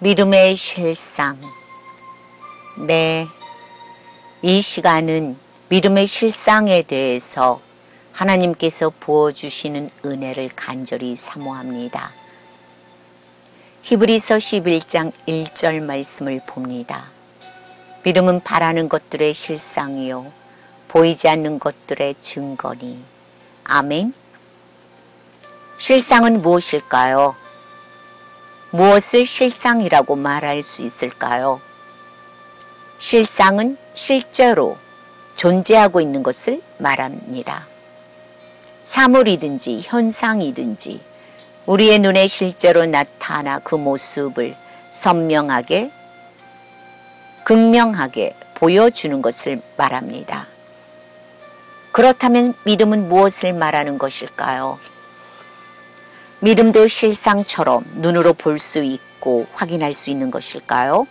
믿음의 실상. 네, 이 시간은 믿음의 실상에 대해서 하나님께서 부어주시는 은혜를 간절히 사모합니다. 히브리서 11장 1절 말씀을 봅니다. 믿음은 바라는 것들의 실상이요 보이지 않는 것들의 증거니. 아멘. 실상은 무엇일까요? 무엇을 실상이라고 말할 수 있을까요? 실상은 실제로 존재하고 있는 것을 말합니다. 사물이든지 현상이든지 우리의 눈에 실제로 나타나 그 모습을 선명하게, 극명하게 보여주는 것을 말합니다. 그렇다면 믿음은 무엇을 말하는 것일까요? 믿음도 실상처럼 눈으로 볼 수 있고 확인할 수 있는 것일까요?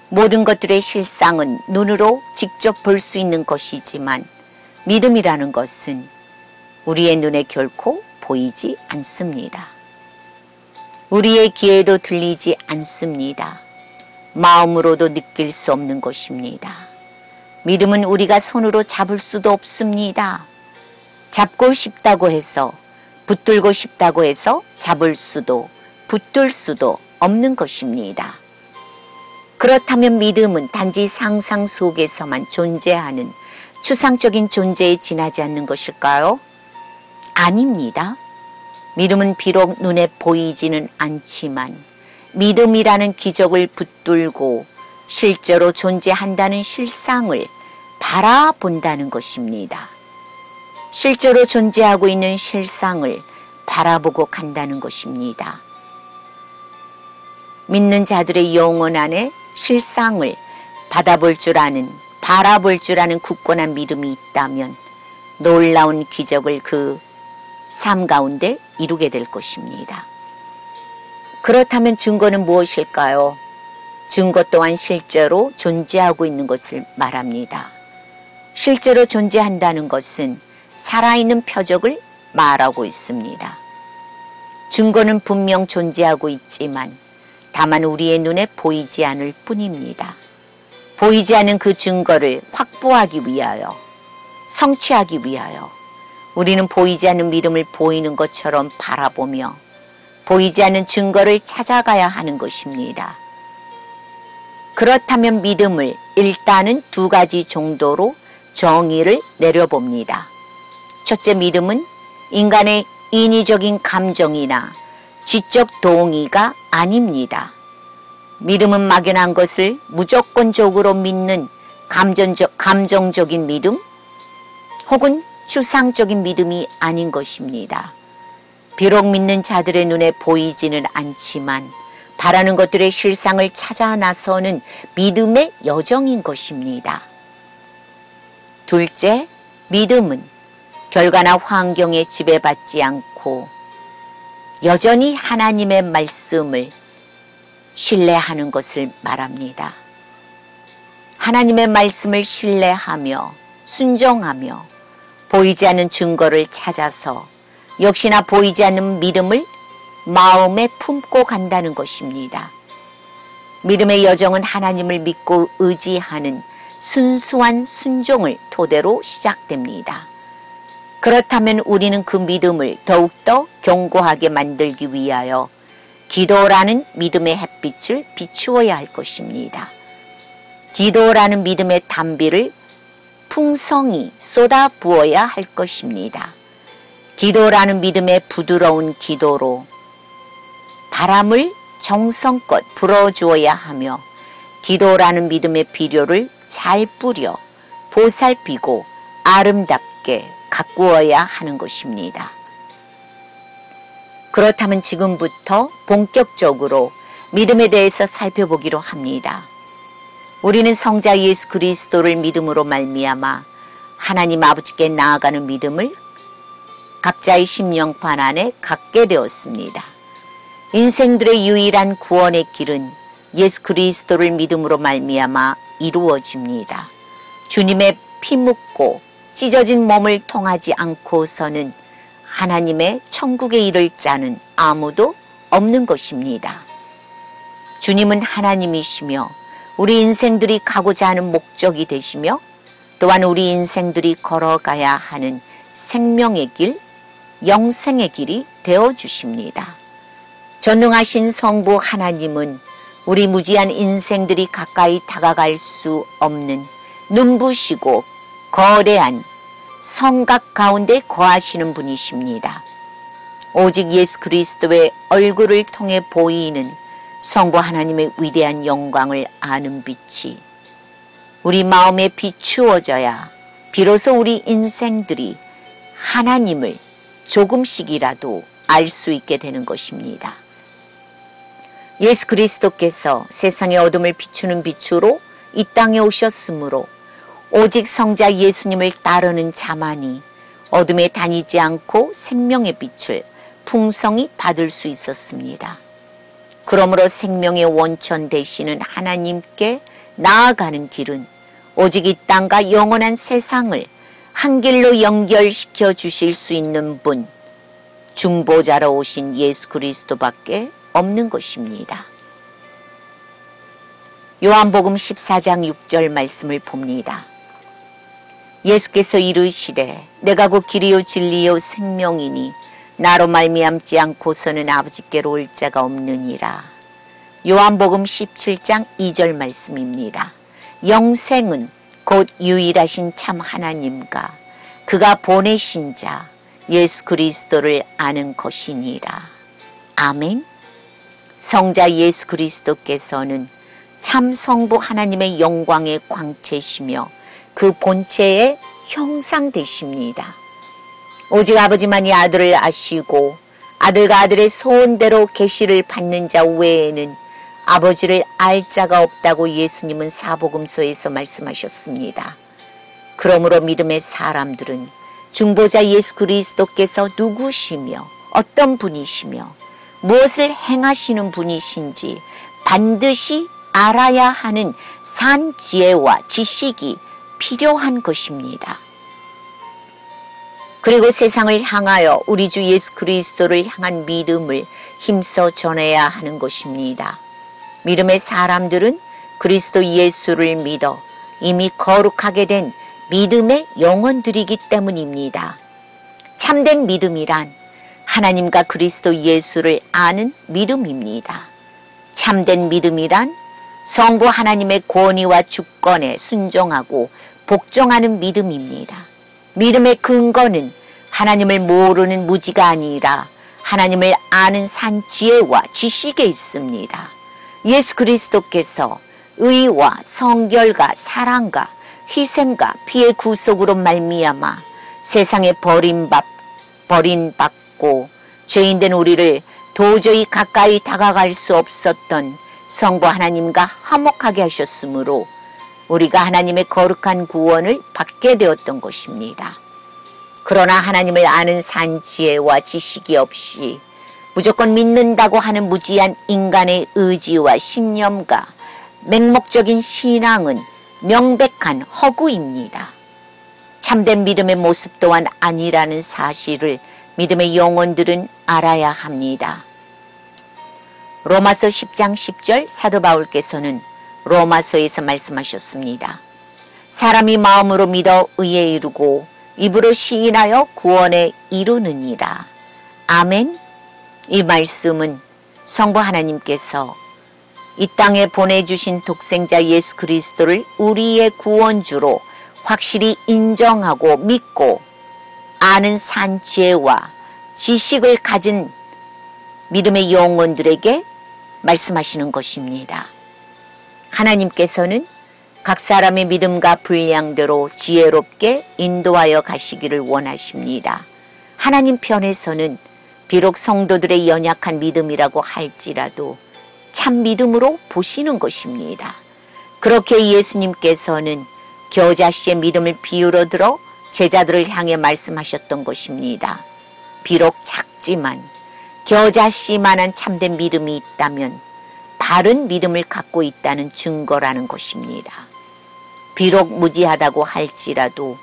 모든 것들의 실상은 눈으로 직접 볼 수 있는 것이지만 믿음이라는 것은 우리의 눈에 결코 보이지 않습니다. 우리의 귀에도 들리지 않습니다. 마음으로도 느낄 수 없는 것입니다. 믿음은 우리가 손으로 잡을 수도 없습니다. 잡고 싶다고 해서, 붙들고 싶다고 해서 잡을 수도, 붙들 수도 없는 것입니다. 그렇다면 믿음은 단지 상상 속에서만 존재하는 추상적인 존재에 지나지 않는 것일까요? 아닙니다. 믿음은 비록 눈에 보이지는 않지만 믿음이라는 기적을 붙들고 실제로 존재한다는 실상을 바라본다는 것입니다. 실제로 존재하고 있는 실상을 바라보고 간다는 것입니다. 믿는 자들의 영혼 안에 실상을 바라볼 줄 아는 굳건한 믿음이 있다면 놀라운 기적을 그 삶 가운데 이루게 될 것입니다. 그렇다면 증거는 무엇일까요? 증거 또한 실제로 존재하고 있는 것을 말합니다. 실제로 존재한다는 것은 살아있는 표적을 말하고 있습니다. 증거는 분명 존재하고 있지만 다만 우리의 눈에 보이지 않을 뿐입니다. 보이지 않은 그 증거를 확보하기 위하여, 성취하기 위하여 우리는 보이지 않는 믿음을 보이는 것처럼 바라보며 보이지 않는 증거를 찾아가야 하는 것입니다. 그렇다면 믿음을 일단은 두 가지 정도로 정의를 내려봅니다. 첫째, 믿음은 인간의 인위적인 감정이나 지적 동의가 아닙니다. 믿음은 막연한 것을 무조건적으로 믿는 감정적인 믿음 혹은 추상적인 믿음이 아닌 것입니다. 비록 믿는 자들의 눈에 보이지는 않지만 바라는 것들의 실상을 찾아 나서는 믿음의 여정인 것입니다. 둘째, 믿음은 결과나 환경에 지배받지 않고 여전히 하나님의 말씀을 신뢰하는 것을 말합니다. 하나님의 말씀을 신뢰하며 순종하며 보이지 않는 증거를 찾아서 역시나 보이지 않는 믿음을 마음에 품고 간다는 것입니다. 믿음의 여정은 하나님을 믿고 의지하는 순수한 순종을 토대로 시작됩니다. 그렇다면 우리는 그 믿음을 더욱더 견고하게 만들기 위하여 기도라는 믿음의 햇빛을 비추어야 할 것입니다. 기도라는 믿음의 단비를 풍성히 쏟아 부어야 할 것입니다. 기도라는 믿음의 부드러운 기도로 바람을 정성껏 불어주어야 하며 기도라는 믿음의 비료를 잘 뿌려 보살피고 아름답게 가꾸어야 하는 것입니다. 그렇다면 지금부터 본격적으로 믿음에 대해서 살펴보기로 합니다. 우리는 성자 예수 그리스도를 믿음으로 말미암아 하나님 아버지께 나아가는 믿음을 각자의 심령판 안에 갖게 되었습니다. 인생들의 유일한 구원의 길은 예수 그리스도를 믿음으로 말미암아 이루어집니다. 주님의 피 묻고 찢어진 몸을 통하지 않고서는 하나님의 천국에 이를 자는 아무도 없는 것입니다. 주님은 하나님이시며 우리 인생들이 가고자 하는 목적이 되시며 또한 우리 인생들이 걸어가야 하는 생명의 길, 영생의 길이 되어주십니다. 전능하신 성부 하나님은 우리 무지한 인생들이 가까이 다가갈 수 없는 눈부시고 거대한 성각 가운데 거하시는 분이십니다. 오직 예수 그리스도의 얼굴을 통해 보이는 성부 하나님의 위대한 영광을 아는 빛이 우리 마음에 비추어져야 비로소 우리 인생들이 하나님을 조금씩이라도 알 수 있게 되는 것입니다. 예수 그리스도께서 세상의 어둠을 비추는 빛으로 이 땅에 오셨으므로 오직 성자 예수님을 따르는 자만이 어둠에 다니지 않고 생명의 빛을 풍성히 받을 수 있었습니다. 그러므로 생명의 원천 되시는 하나님께 나아가는 길은 오직 이 땅과 영원한 세상을 한 길로 연결시켜 주실 수 있는 분, 중보자로 오신 예수 그리스도밖에 없는 것입니다. 요한복음 14장 6절 말씀을 봅니다. 예수께서 이르시되 내가 곧 길이요 진리요 생명이니 나로 말미암지 않고서는 아버지께로 올 자가 없느니라. 요한복음 17장 2절 말씀입니다. 영생은 곧 유일하신 참 하나님과 그가 보내신 자 예수 그리스도를 아는 것이니라. 아멘. 성자 예수 그리스도께서는 참 성부 하나님의 영광의 광채시며 그 본체의 형상 되십니다. 오직 아버지만이 아들을 아시고 아들과 아들의 소원대로 계시를 받는 자 외에는 아버지를 알 자가 없다고 예수님은 사복음서에서 말씀하셨습니다. 그러므로 믿음의 사람들은 중보자 예수 그리스도께서 누구시며 어떤 분이시며 무엇을 행하시는 분이신지 반드시 알아야 하는 산 지혜와 지식이 필요한 것입니다. 그리고 세상을 향하여 우리 주 예수 그리스도를 향한 믿음을 힘써 전해야 하는 것입니다. 믿음의 사람들은 그리스도 예수를 믿어 이미 거룩하게 된 믿음의 영혼들이기 때문입니다. 참된 믿음이란 하나님과 그리스도 예수를 아는 믿음입니다. 참된 믿음이란 성부 하나님의 권위와 주권에 순종하고 복종하는 믿음입니다. 믿음의 근거는 하나님을 모르는 무지가 아니라 하나님을 아는 산 지혜와 지식에 있습니다. 예수 그리스도께서 의와 성결과 사랑과 희생과 피의 구속으로 말미암아 세상에 버림받고 죄인된 우리를 도저히 가까이 다가갈 수 없었던 성부 하나님과 화목하게 하셨으므로 우리가 하나님의 거룩한 구원을 받게 되었던 것입니다. 그러나 하나님을 아는 산 지혜와 지식이 없이 무조건 믿는다고 하는 무지한 인간의 의지와 신념과 맹목적인 신앙은 명백한 허구입니다. 참된 믿음의 모습 또한 아니라는 사실을 믿음의 영혼들은 알아야 합니다. 로마서 10장 10절 사도 바울께서는 로마서에서 말씀하셨습니다. 사람이 마음으로 믿어 의에 이르고 입으로 시인하여 구원에 이르느니라. 아멘. 이 말씀은 성부 하나님께서 이 땅에 보내주신 독생자 예수 그리스도를 우리의 구원주로 확실히 인정하고 믿고 아는 산 지혜와 지식을 가진 믿음의 영혼들에게 말씀하시는 것입니다. 하나님께서는 각 사람의 믿음과 분량대로 지혜롭게 인도하여 가시기를 원하십니다. 하나님 편에서는 비록 성도들의 연약한 믿음이라고 할지라도 참 믿음으로 보시는 것입니다. 그렇게 예수님께서는 겨자씨의 믿음을 비유로 들어 제자들을 향해 말씀하셨던 것입니다. 비록 작지만 겨자씨만한 참된 믿음이 있다면 바른 믿음을 갖고 있다는 증거라는 것입니다. 비록 무지하다고 할지라도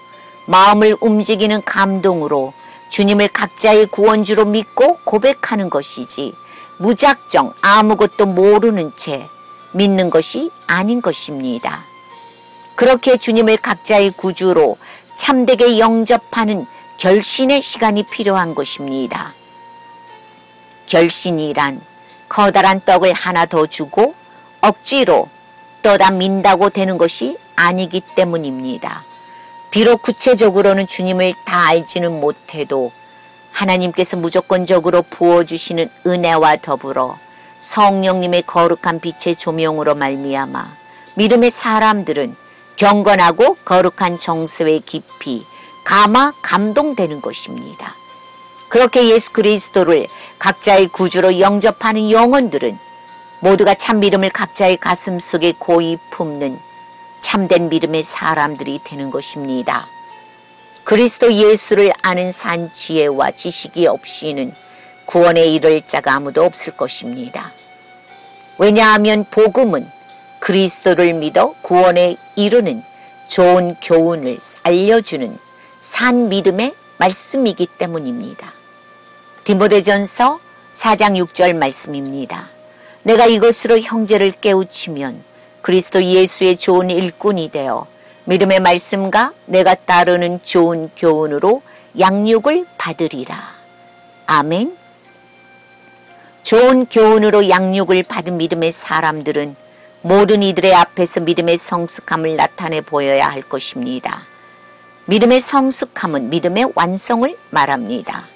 마음을 움직이는 감동으로 주님을 각자의 구원주로 믿고 고백하는 것이지 무작정 아무것도 모르는 채 믿는 것이 아닌 것입니다. 그렇게 주님을 각자의 구주로 참되게 영접하는 결신의 시간이 필요한 것입니다. 결신이란 커다란 떡을 하나 더 주고 억지로 떠다 민다고 되는 것이 아니기 때문입니다. 비록 구체적으로는 주님을 다 알지는 못해도 하나님께서 무조건적으로 부어주시는 은혜와 더불어 성령님의 거룩한 빛의 조명으로 말미암아 믿음의 사람들은 경건하고 거룩한 정서에 깊이 감화 감동되는 것입니다. 그렇게 예수 그리스도를 각자의 구주로 영접하는 영혼들은 모두가 참 믿음을 각자의 가슴 속에 고이 품는 참된 믿음의 사람들이 되는 것입니다. 그리스도 예수를 아는 산 지혜와 지식이 없이는 구원에 이를 자가 아무도 없을 것입니다. 왜냐하면 복음은 그리스도를 믿어 구원에 이르는 좋은 교훈을 알려주는 산 믿음의 말씀이기 때문입니다. 디모데전서 4장 6절 말씀입니다. 내가 이것으로 형제를 깨우치면 그리스도 예수의 좋은 일꾼이 되어 믿음의 말씀과 내가 따르는 좋은 교훈으로 양육을 받으리라. 아멘. 좋은 교훈으로 양육을 받은 믿음의 사람들은 모든 이들의 앞에서 믿음의 성숙함을 나타내 보여야 할 것입니다. 믿음의 성숙함은 믿음의 완성을 말합니다.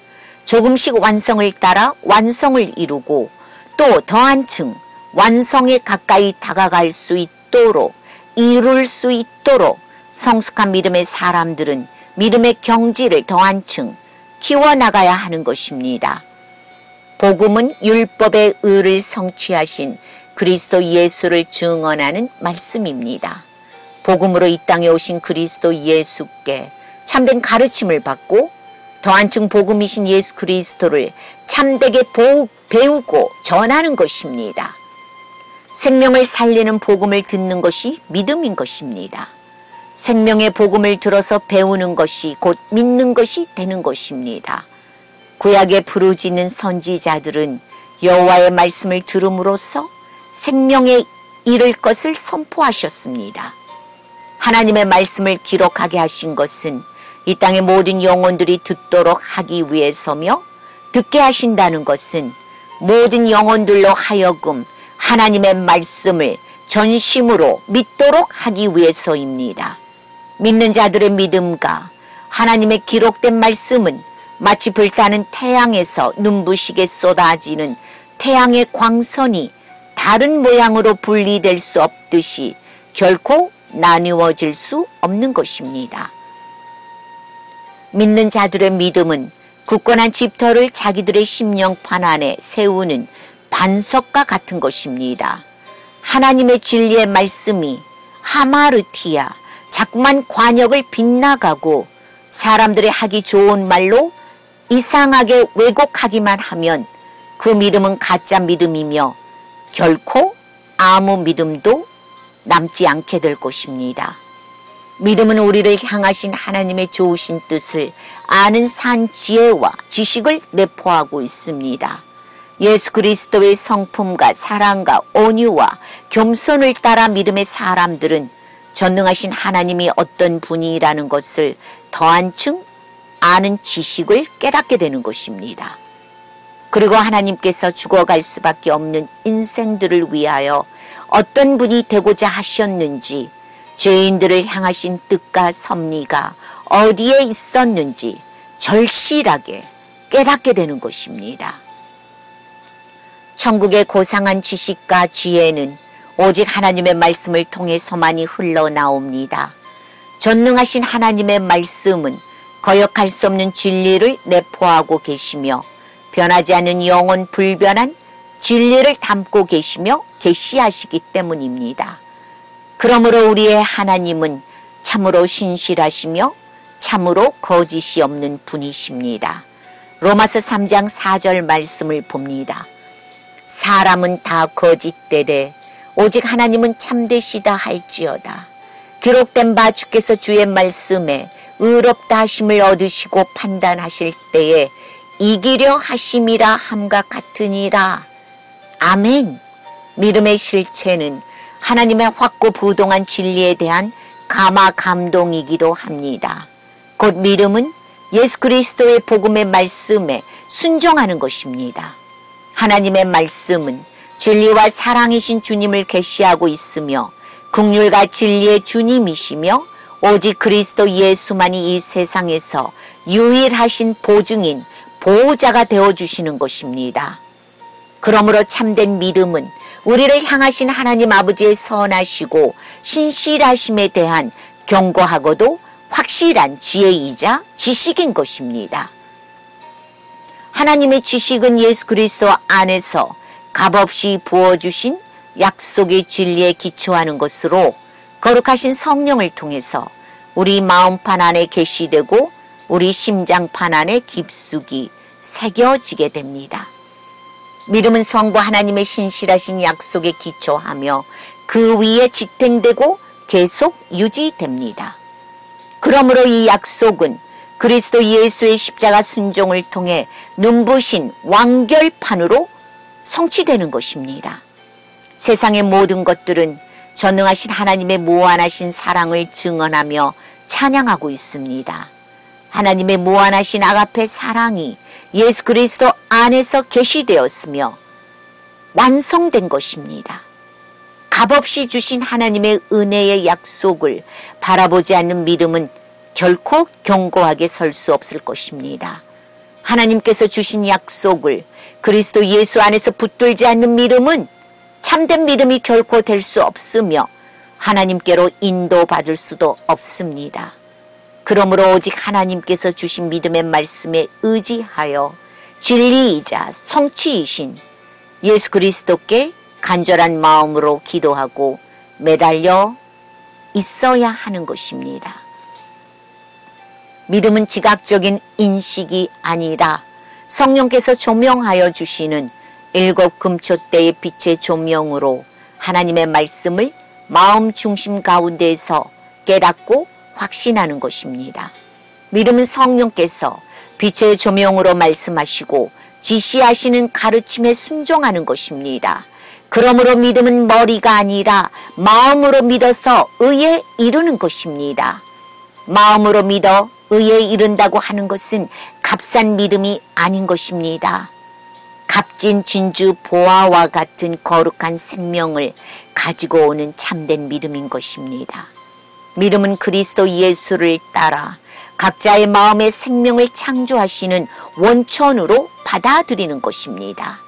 조금씩 완성을 따라 완성을 이루고 또 더 한층 완성에 가까이 다가갈 수 있도록 이룰 수 있도록 성숙한 믿음의 사람들은 믿음의 경지를 더 한층 키워나가야 하는 것입니다. 복음은 율법의 의를 성취하신 그리스도 예수를 증언하는 말씀입니다. 복음으로 이 땅에 오신 그리스도 예수께 참된 가르침을 받고 더 한층 복음이신 예수 그리스도를 참되게 배우고 전하는 것입니다. 생명을 살리는 복음을 듣는 것이 믿음인 것입니다. 생명의 복음을 들어서 배우는 것이 곧 믿는 것이 되는 것입니다. 구약에 부르짖는 선지자들은 여호와의 말씀을 들음으로써 생명에 이를 것을 선포하셨습니다. 하나님의 말씀을 기록하게 하신 것은 이 땅의 모든 영혼들이 듣도록 하기 위해서며 듣게 하신다는 것은 모든 영혼들로 하여금 하나님의 말씀을 전심으로 믿도록 하기 위해서입니다. 믿는 자들의 믿음과 하나님의 기록된 말씀은 마치 불타는 태양에서 눈부시게 쏟아지는 태양의 광선이 다른 모양으로 분리될 수 없듯이 결코 나누어질 수 없는 것입니다. 믿는 자들의 믿음은 굳건한 집터를 자기들의 심령판 안에 세우는 반석과 같은 것입니다. 하나님의 진리의 말씀이 하마르티아 자꾸만 관역을 빗나가고 사람들의 하기 좋은 말로 이상하게 왜곡하기만 하면 그 믿음은 가짜 믿음이며 결코 아무 믿음도 남지 않게 될 것입니다. 믿음은 우리를 향하신 하나님의 좋으신 뜻을 아는 산 지혜와 지식을 내포하고 있습니다. 예수 그리스도의 성품과 사랑과 온유와 겸손을 따라 믿음의 사람들은 전능하신 하나님이 어떤 분이라는 것을 더 한층 아는 지식을 깨닫게 되는 것입니다. 그리고 하나님께서 죽어갈 수밖에 없는 인생들을 위하여 어떤 분이 되고자 하셨는지, 죄인들을 향하신 뜻과 섭리가 어디에 있었는지 절실하게 깨닫게 되는 것입니다. 천국의 고상한 지식과 지혜는 오직 하나님의 말씀을 통해서만이 흘러나옵니다. 전능하신 하나님의 말씀은 거역할 수 없는 진리를 내포하고 계시며 변하지 않는 영원 불변한 진리를 담고 계시며 계시하시기 때문입니다. 그러므로 우리의 하나님은 참으로 신실하시며 참으로 거짓이 없는 분이십니다. 로마서 3장 4절 말씀을 봅니다. 사람은 다 거짓되되 오직 하나님은 참되시다 할지어다. 기록된 바 주께서 주의 말씀에 의롭다 하심을 얻으시고 판단하실 때에 이기려 하심이라 함과 같으니라. 아멘. 믿음의 실체는 하나님의 확고부동한 진리에 대한 감화 감동이기도 합니다. 곧 믿음은 예수 그리스도의 복음의 말씀에 순종하는 것입니다. 하나님의 말씀은 진리와 사랑이신 주님을 계시하고 있으며 긍휼과 진리의 주님이시며 오직 그리스도 예수만이 이 세상에서 유일하신 보증인 보호자가 되어주시는 것입니다. 그러므로 참된 믿음은 우리를 향하신 하나님 아버지의 선하시고 신실하심에 대한 견고하고도 확실한 지혜이자 지식인 것입니다. 하나님의 지식은 예수 그리스도 안에서 값없이 부어주신 약속의 진리에 기초하는 것으로 거룩하신 성령을 통해서 우리 마음판 안에 계시되고 우리 심장판 안에 깊숙이 새겨지게 됩니다. 믿음은 성부 하나님의 신실하신 약속에 기초하며 그 위에 지탱되고 계속 유지됩니다. 그러므로 이 약속은 그리스도 예수의 십자가 순종을 통해 눈부신 완결판으로 성취되는 것입니다. 세상의 모든 것들은 전능하신 하나님의 무한하신 사랑을 증언하며 찬양하고 있습니다. 하나님의 무한하신 아가페 사랑이 예수 그리스도 안에서 계시되었으며 완성된 것입니다. 값없이 주신 하나님의 은혜의 약속을 바라보지 않는 믿음은 결코 견고하게 설 수 없을 것입니다. 하나님께서 주신 약속을 그리스도 예수 안에서 붙들지 않는 믿음은 참된 믿음이 결코 될 수 없으며 하나님께로 인도받을 수도 없습니다. 그러므로 오직 하나님께서 주신 믿음의 말씀에 의지하여 진리이자 성취이신 예수 그리스도께 간절한 마음으로 기도하고 매달려 있어야 하는 것입니다. 믿음은 지각적인 인식이 아니라 성령께서 조명하여 주시는 일곱 금초대의 빛의 조명으로 하나님의 말씀을 마음 중심 가운데에서 깨닫고 확신하는 것입니다. 믿음은 성령께서 빛의 조명으로 말씀하시고 지시하시는 가르침에 순종하는 것입니다. 그러므로 믿음은 머리가 아니라 마음으로 믿어서 의에 이르는 것입니다. 마음으로 믿어 의에 이른다고 하는 것은 값싼 믿음이 아닌 것입니다. 값진 진주 보화와 같은 거룩한 생명을 가지고 오는 참된 믿음인 것입니다. 믿음은 그리스도 예수를 따라 각자의 마음의 생명을 창조하시는 원천으로 받아들이는 것입니다.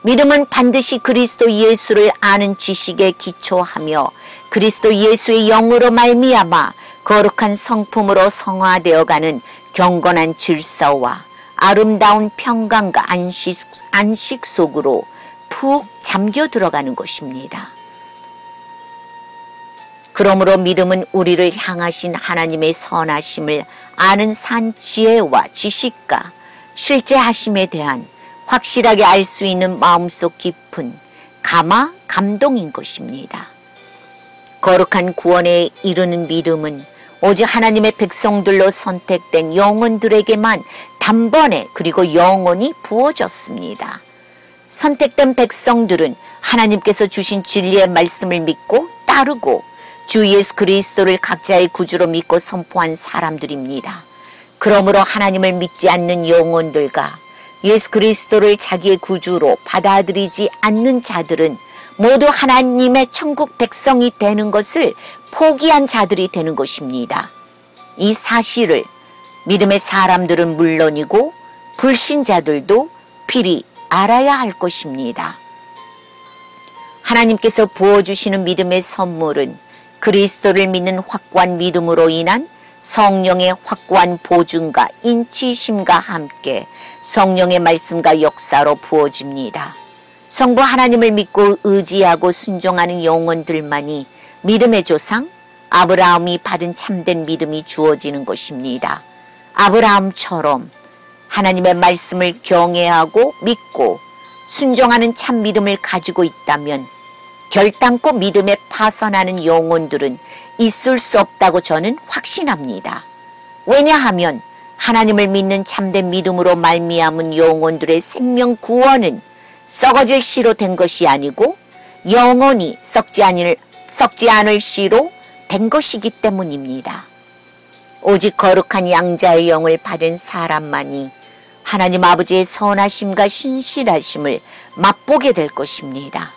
믿음은 반드시 그리스도 예수를 아는 지식에 기초하며 그리스도 예수의 영으로 말미암아 거룩한 성품으로 성화되어가는 경건한 질서와 아름다운 평강과 안식 속으로 푹 잠겨 들어가는 것입니다. 그러므로 믿음은 우리를 향하신 하나님의 선하심을 아는 산 지혜와 지식과 실제하심에 대한 확실하게 알 수 있는 마음속 깊은 감화 감동인 것입니다. 거룩한 구원에 이르는 믿음은 오직 하나님의 백성들로 선택된 영혼들에게만 단번에 그리고 영원히 부어졌습니다. 선택된 백성들은 하나님께서 주신 진리의 말씀을 믿고 따르고 주 예수 그리스도를 각자의 구주로 믿고 선포한 사람들입니다. 그러므로 하나님을 믿지 않는 영혼들과 예수 그리스도를 자기의 구주로 받아들이지 않는 자들은 모두 하나님의 천국 백성이 되는 것을 포기한 자들이 되는 것입니다. 이 사실을 믿음의 사람들은 물론이고 불신자들도 필히 알아야 할 것입니다. 하나님께서 부어주시는 믿음의 선물은 그리스도를 믿는 확고한 믿음으로 인한 성령의 확고한 보증과 인치심과 함께 성령의 말씀과 역사로 부어집니다. 성부 하나님을 믿고 의지하고 순종하는 영혼들만이 믿음의 조상 아브라함이 받은 참된 믿음이 주어지는 것입니다. 아브라함처럼 하나님의 말씀을 경외하고 믿고 순종하는 참 믿음을 가지고 있다면 결단코 믿음에 파선하는 영혼들은 있을 수 없다고 저는 확신합니다. 왜냐하면 하나님을 믿는 참된 믿음으로 말미암은 영혼들의 생명 구원은 썩어질 씨로 된 것이 아니고 영원히 썩지 않을 씨로 된 것이기 때문입니다. 오직 거룩한 양자의 영을 받은 사람만이 하나님 아버지의 선하심과 신실하심을 맛보게 될 것입니다.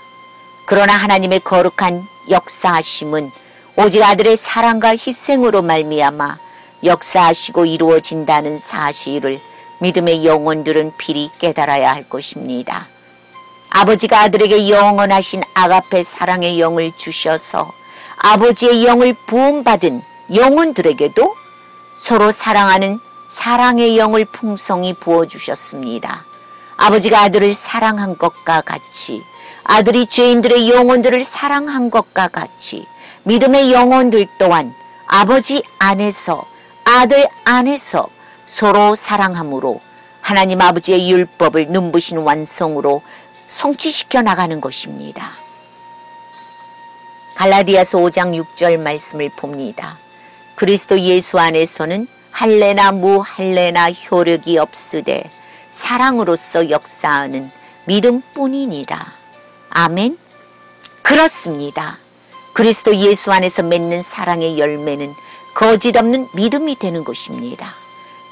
그러나 하나님의 거룩한 역사하심은 오직 아들의 사랑과 희생으로 말미암아 역사하시고 이루어진다는 사실을 믿음의 영혼들은 필히 깨달아야 할 것입니다. 아버지가 아들에게 영원하신 아가페 사랑의 영을 주셔서 아버지의 영을 부음받은 영혼들에게도 서로 사랑하는 사랑의 영을 풍성히 부어주셨습니다. 아버지가 아들을 사랑한 것과 같이 아들이 죄인들의 영혼들을 사랑한 것과 같이 믿음의 영혼들 또한 아버지 안에서 아들 안에서 서로 사랑함으로 하나님 아버지의 율법을 눈부신 완성으로 성취시켜 나가는 것입니다. 갈라디아서 5장 6절 말씀을 봅니다. 그리스도 예수 안에서는 할례나 무할례나 효력이 없으되 사랑으로서 역사하는 믿음뿐이니라. 아멘. 그렇습니다. 그리스도 예수 안에서 맺는 사랑의 열매는 거짓 없는 믿음이 되는 것입니다.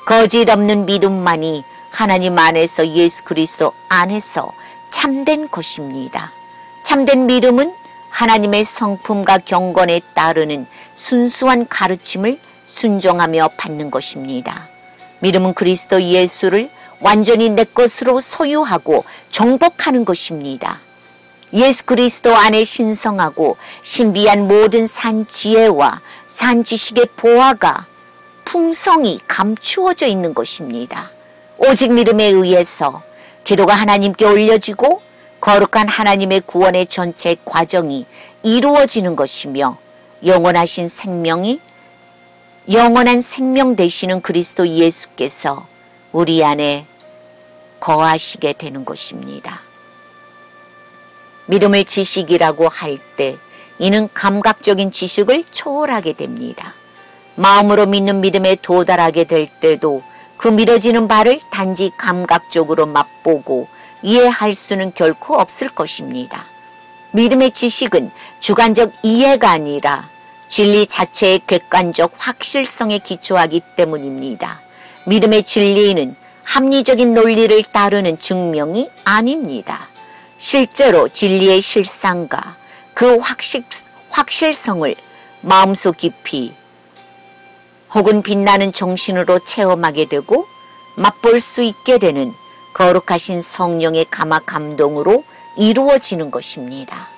거짓 없는 믿음만이 하나님 안에서 예수 그리스도 안에서 참된 것입니다. 참된 믿음은 하나님의 성품과 경건에 따르는 순수한 가르침을 순종하며 받는 것입니다. 믿음은 그리스도 예수를 완전히 내 것으로 소유하고 정복하는 것입니다. 예수 그리스도 안에 신성하고 신비한 모든 산 지혜와 산 지식의 보화가 풍성히 감추어져 있는 것입니다. 오직 믿음에 의해서 기도가 하나님께 올려지고 거룩한 하나님의 구원의 전체 과정이 이루어지는 것이며 영원한 생명 되시는 그리스도 예수께서 우리 안에 거하시게 되는 것입니다. 믿음을 지식이라고 할 때 이는 감각적인 지식을 초월하게 됩니다. 마음으로 믿는 믿음에 도달하게 될 때도 그 믿어지는 바를 단지 감각적으로 맛보고 이해할 수는 결코 없을 것입니다. 믿음의 지식은 주관적 이해가 아니라 진리 자체의 객관적 확실성에 기초하기 때문입니다. 믿음의 진리는 합리적인 논리를 따르는 증명이 아닙니다. 실제로 진리의 실상과 그 확실성을 마음속 깊이 혹은 빛나는 정신으로 체험하게 되고 맛볼 수 있게 되는 거룩하신 성령의 감화 감동으로 이루어지는 것입니다.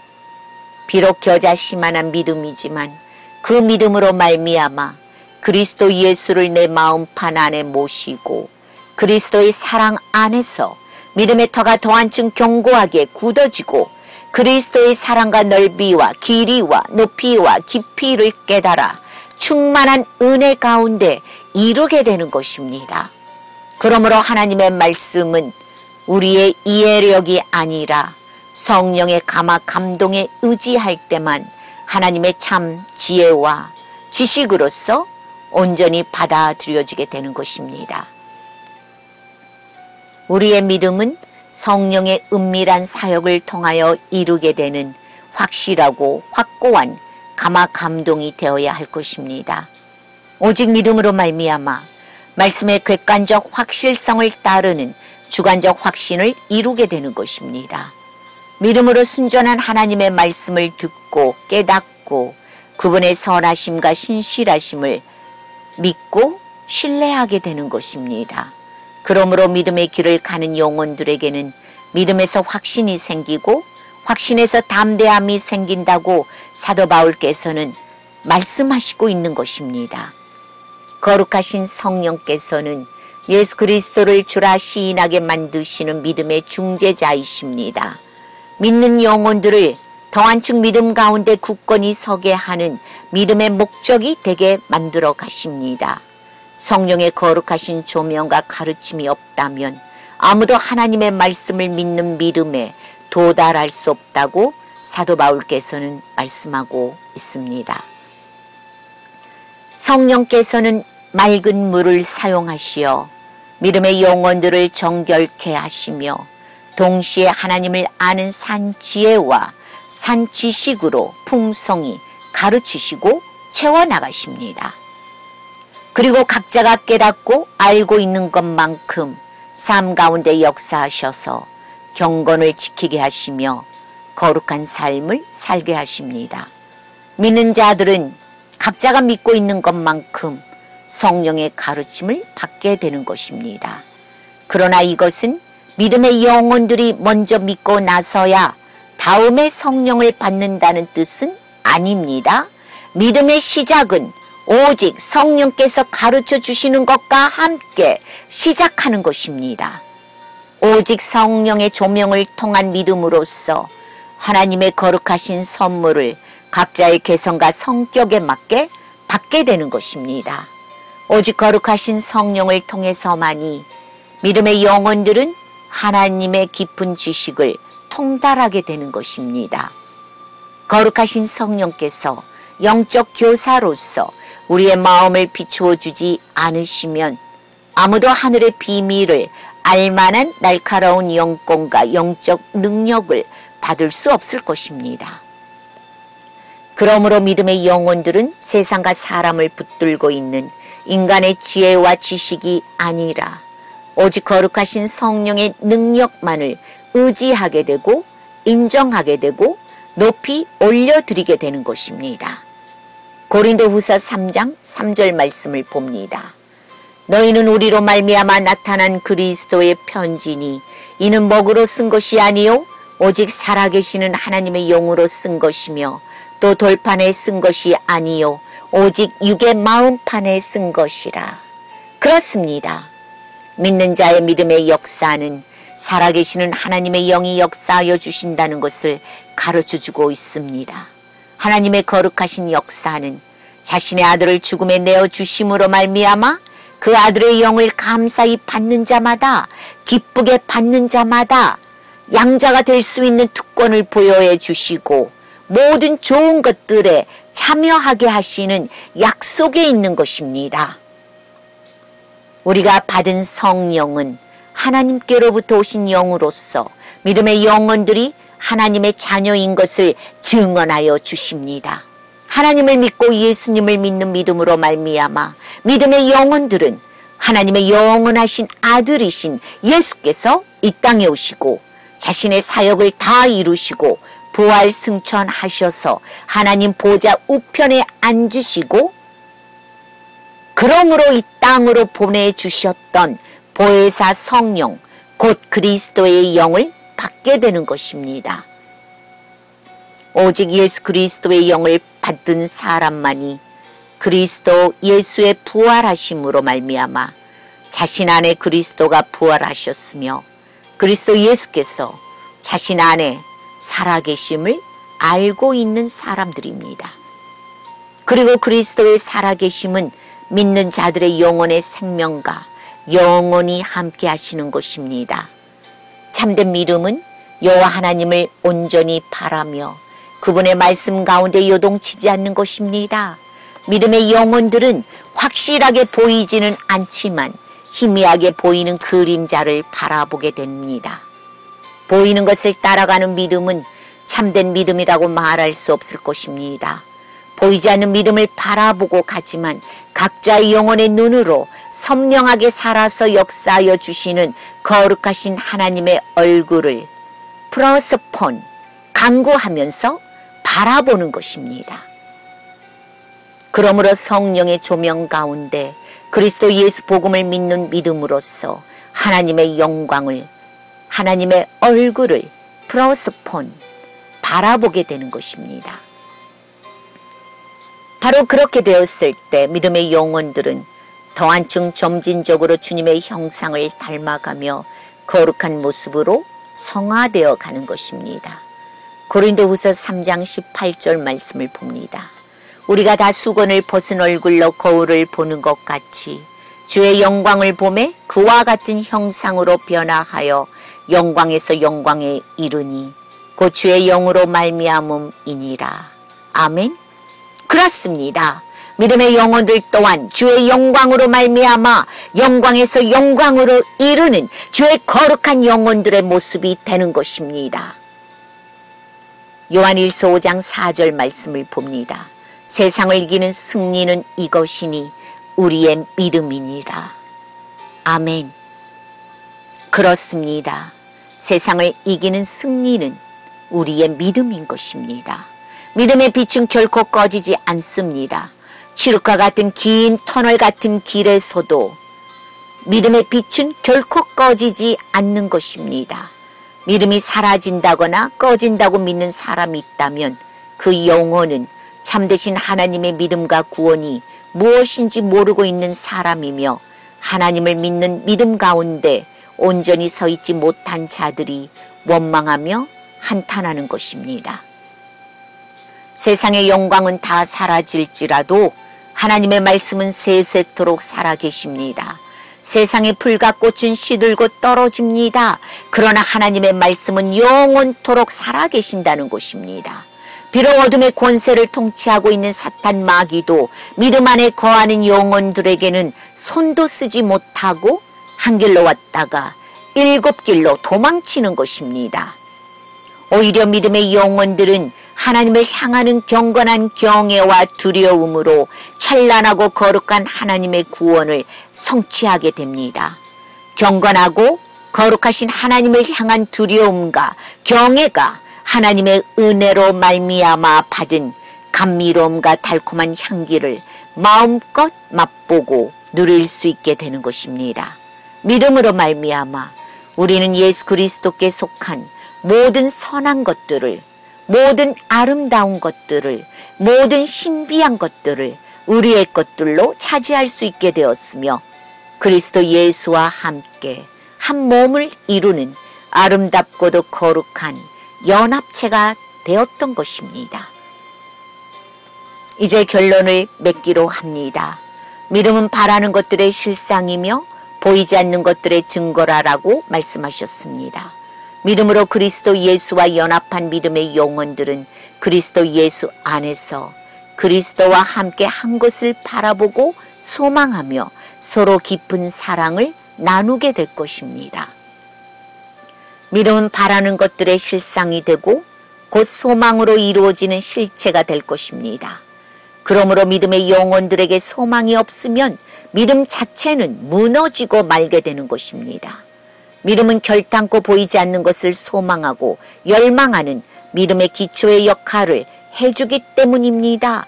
비록 겨자씨만한 믿음이지만 그 믿음으로 말미암아 그리스도 예수를 내 마음판 안에 모시고 그리스도의 사랑 안에서 믿음의 터가 더 한층 견고하게 굳어지고 그리스도의 사랑과 넓이와 길이와 높이와 깊이를 깨달아 충만한 은혜 가운데 이루게 되는 것입니다. 그러므로 하나님의 말씀은 우리의 이해력이 아니라 성령의 감화 감동에 의지할 때만 하나님의 참 지혜와 지식으로서 온전히 받아들여지게 되는 것입니다. 우리의 믿음은 성령의 은밀한 사역을 통하여 이루게 되는 확실하고 확고한 감화 감동이 되어야 할 것입니다. 오직 믿음으로 말미암아 말씀의 객관적 확실성을 따르는 주관적 확신을 이루게 되는 것입니다. 믿음으로 순전한 하나님의 말씀을 듣고 깨닫고 그분의 선하심과 신실하심을 믿고 신뢰하게 되는 것입니다. 그러므로 믿음의 길을 가는 영혼들에게는 믿음에서 확신이 생기고 확신에서 담대함이 생긴다고 사도 바울께서는 말씀하시고 있는 것입니다. 거룩하신 성령께서는 예수 그리스도를 주라 시인하게 만드시는 믿음의 중재자이십니다. 믿는 영혼들을 더 한층 믿음 가운데 굳건히 서게 하는 믿음의 목적이 되게 만들어 가십니다. 성령의 거룩하신 조명과 가르침이 없다면 아무도 하나님의 말씀을 믿는 믿음에 도달할 수 없다고 사도 바울께서는 말씀하고 있습니다. 성령께서는 맑은 물을 사용하시어 믿음의 영혼들을 정결케 하시며 동시에 하나님을 아는 산 지혜와 산 지식으로 풍성히 가르치시고 채워나가십니다. 그리고 각자가 깨닫고 알고 있는 것만큼 삶 가운데 역사하셔서 경건을 지키게 하시며 거룩한 삶을 살게 하십니다. 믿는 자들은 각자가 믿고 있는 것만큼 성령의 가르침을 받게 되는 것입니다. 그러나 이것은 믿음의 영혼들이 먼저 믿고 나서야 다음에 성령을 받는다는 뜻은 아닙니다. 믿음의 시작은 오직 성령께서 가르쳐 주시는 것과 함께 시작하는 것입니다. 오직 성령의 조명을 통한 믿음으로써 하나님의 거룩하신 선물을 각자의 개성과 성격에 맞게 받게 되는 것입니다. 오직 거룩하신 성령을 통해서만이 믿음의 영혼들은 하나님의 깊은 지식을 통달하게 되는 것입니다. 거룩하신 성령께서 영적 교사로서 우리의 마음을 비추어 주지 않으시면 아무도 하늘의 비밀을 알만한 날카로운 영권과 영적 능력을 받을 수 없을 것입니다. 그러므로 믿음의 영혼들은 세상과 사람을 붙들고 있는 인간의 지혜와 지식이 아니라 오직 거룩하신 성령의 능력만을 의지하게 되고 인정하게 되고 높이 올려드리게 되는 것입니다. 고린도후서 3장 3절 말씀을 봅니다. 너희는 우리로 말미암아 나타난 그리스도의 편지니 이는 먹으로 쓴 것이 아니요 오직 살아계시는 하나님의 영으로 쓴 것이며 또 돌판에 쓴 것이 아니요 오직 육의 마음판에 쓴 것이라. 그렇습니다. 믿는 자의 믿음의 역사는 살아계시는 하나님의 영이 역사하여 주신다는 것을 가르쳐주고 있습니다. 하나님의 거룩하신 역사는 자신의 아들을 죽음에 내어주심으로 말미암아 그 아들의 영을 감사히 받는 자마다 기쁘게 받는 자마다 양자가 될 수 있는 특권을 부여해 주시고 모든 좋은 것들에 참여하게 하시는 약속에 있는 것입니다. 우리가 받은 성령은 하나님께로부터 오신 영으로서 믿음의 영혼들이 하나님의 자녀인 것을 증언하여 주십니다. 하나님을 믿고 예수님을 믿는 믿음으로 말미암아 믿음의 영혼들은 하나님의 영원하신 아들이신 예수께서 이 땅에 오시고 자신의 사역을 다 이루시고 부활 승천하셔서 하나님 보좌 우편에 앉으시고 그러므로 이 땅으로 보내주셨던 보혜사 성령 곧 그리스도의 영을 받게 되는 것입니다. 오직 예수 그리스도의 영을 받은 사람만이 그리스도 예수의 부활하심으로 말미암아 자신 안에 그리스도가 부활하셨으며 그리스도 예수께서 자신 안에 살아계심을 알고 있는 사람들입니다. 그리고 그리스도의 살아계심은 믿는 자들의 영혼의 생명과 영원히 함께 하시는 것입니다. 참된 믿음은 여호와 하나님을 온전히 바라며 그분의 말씀 가운데 요동치지 않는 것입니다. 믿음의 영혼들은 확실하게 보이지는 않지만 희미하게 보이는 그림자를 바라보게 됩니다. 보이는 것을 따라가는 믿음은 참된 믿음이라고 말할 수 없을 것입니다. 보이지 않는 믿음을 바라보고 가지만 각자의 영혼의 눈으로 선명하게 살아서 역사하여 주시는 거룩하신 하나님의 얼굴을 프로스폰 간구하면서 바라보는 것입니다. 그러므로 성령의 조명 가운데 그리스도 예수 복음을 믿는 믿음으로써 하나님의 영광을 하나님의 얼굴을 프로스폰 바라보게 되는 것입니다. 바로 그렇게 되었을 때 믿음의 영혼들은 더 한층 점진적으로 주님의 형상을 닮아가며 거룩한 모습으로 성화되어 가는 것입니다. 고린도후서 3장 18절 말씀을 봅니다. 우리가 다 수건을 벗은 얼굴로 거울을 보는 것 같이 주의 영광을 보매 그와 같은 형상으로 변화하여 영광에서 영광에 이르니 곧 주의 영으로 말미암음이니라. 아멘. 그렇습니다. 믿음의 영혼들 또한 주의 영광으로 말미암아 영광에서 영광으로 이르는 주의 거룩한 영혼들의 모습이 되는 것입니다. 요한일서 5장 4절 말씀을 봅니다. 세상을 이기는 승리는 이것이니 우리의 믿음이니라. 아멘. 그렇습니다. 세상을 이기는 승리는 우리의 믿음인 것입니다. 믿음의 빛은 결코 꺼지지 않습니다. 칠흑과 같은 긴 터널 같은 길에서도 믿음의 빛은 결코 꺼지지 않는 것입니다. 믿음이 사라진다거나 꺼진다고 믿는 사람이 있다면 그 영혼은 참되신 하나님의 믿음과 구원이 무엇인지 모르고 있는 사람이며 하나님을 믿는 믿음 가운데 온전히 서 있지 못한 자들이 원망하며 한탄하는 것입니다. 세상의 영광은 다 사라질지라도 하나님의 말씀은 세세토록 살아계십니다. 세상의 풀과 꽃은 시들고 떨어집니다. 그러나 하나님의 말씀은 영원토록 살아계신다는 것입니다. 비록 어둠의 권세를 통치하고 있는 사탄 마귀도 믿음 안에 거하는 영혼들에게는 손도 쓰지 못하고 한 길로 왔다가 7길로 도망치는 것입니다. 오히려 믿음의 영혼들은 하나님을 향하는 경건한 경외와 두려움으로 찬란하고 거룩한 하나님의 구원을 성취하게 됩니다. 경건하고 거룩하신 하나님을 향한 두려움과 경외가 하나님의 은혜로 말미암아 받은 감미로움과 달콤한 향기를 마음껏 맛보고 누릴 수 있게 되는 것입니다. 믿음으로 말미암아 우리는 예수 그리스도께 속한 모든 선한 것들을, 모든 아름다운 것들을, 모든 신비한 것들을 우리의 것들로 차지할 수 있게 되었으며 그리스도 예수와 함께 한 몸을 이루는 아름답고도 거룩한 연합체가 되었던 것입니다. 이제 결론을 맺기로 합니다. 믿음은 바라는 것들의 실상이며 보이지 않는 것들의 증거라라고 말씀하셨습니다. 믿음으로 그리스도 예수와 연합한 믿음의 영혼들은 그리스도 예수 안에서 그리스도와 함께 한 것을 바라보고 소망하며 서로 깊은 사랑을 나누게 될 것입니다. 믿음은 바라는 것들의 실상이 되고 곧 소망으로 이루어지는 실체가 될 것입니다. 그러므로 믿음의 영혼들에게 소망이 없으면 믿음 자체는 무너지고 말게 되는 것입니다. 믿음은 결단코 보이지 않는 것을 소망하고 열망하는 믿음의 기초의 역할을 해주기 때문입니다.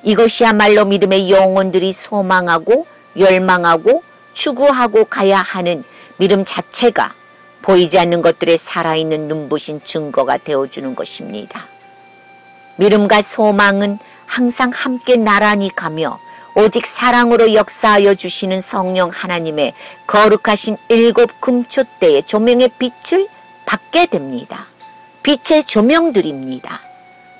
이것이야말로 믿음의 영혼들이 소망하고 열망하고 추구하고 가야 하는 믿음 자체가 보이지 않는 것들의 살아있는 눈부신 증거가 되어주는 것입니다. 믿음과 소망은 항상 함께 나란히 가며 오직 사랑으로 역사하여 주시는 성령 하나님의 거룩하신 7 금초대의 조명의 빛을 받게 됩니다. 빛의 조명들입니다.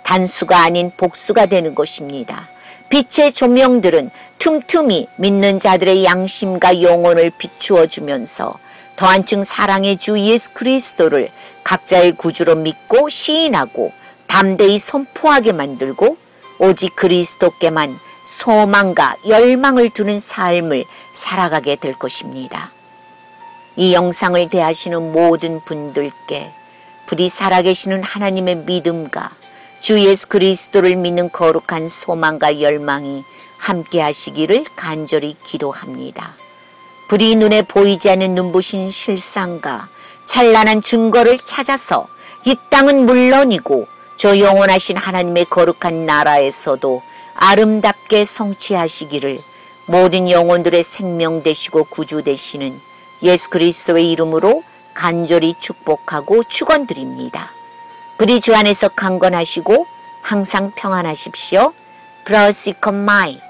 단수가 아닌 복수가 되는 것입니다. 빛의 조명들은 틈틈이 믿는 자들의 양심과 영혼을 비추어 주면서 더 한층 사랑의 주 예수 그리스도를 각자의 구주로 믿고 시인하고 담대히 선포하게 만들고 오직 그리스도께만 소망과 열망을 두는 삶을 살아가게 될 것입니다. 이 영상을 대하시는 모든 분들께 부디 살아계시는 하나님의 믿음과 주 예수 그리스도를 믿는 거룩한 소망과 열망이 함께 하시기를 간절히 기도합니다. 부디 눈에 보이지 않는 눈부신 실상과 찬란한 증거를 찾아서 이 땅은 물론이고 저 영원하신 하나님의 거룩한 나라에서도 아름답게 성취하시기를 모든 영혼들의 생명 되시고 구주 되시는 예수 그리스도의 이름으로 간절히 축복하고 축원드립니다. 부디 주 안에서 강건하시고 항상 평안하십시오. 브라시컴마이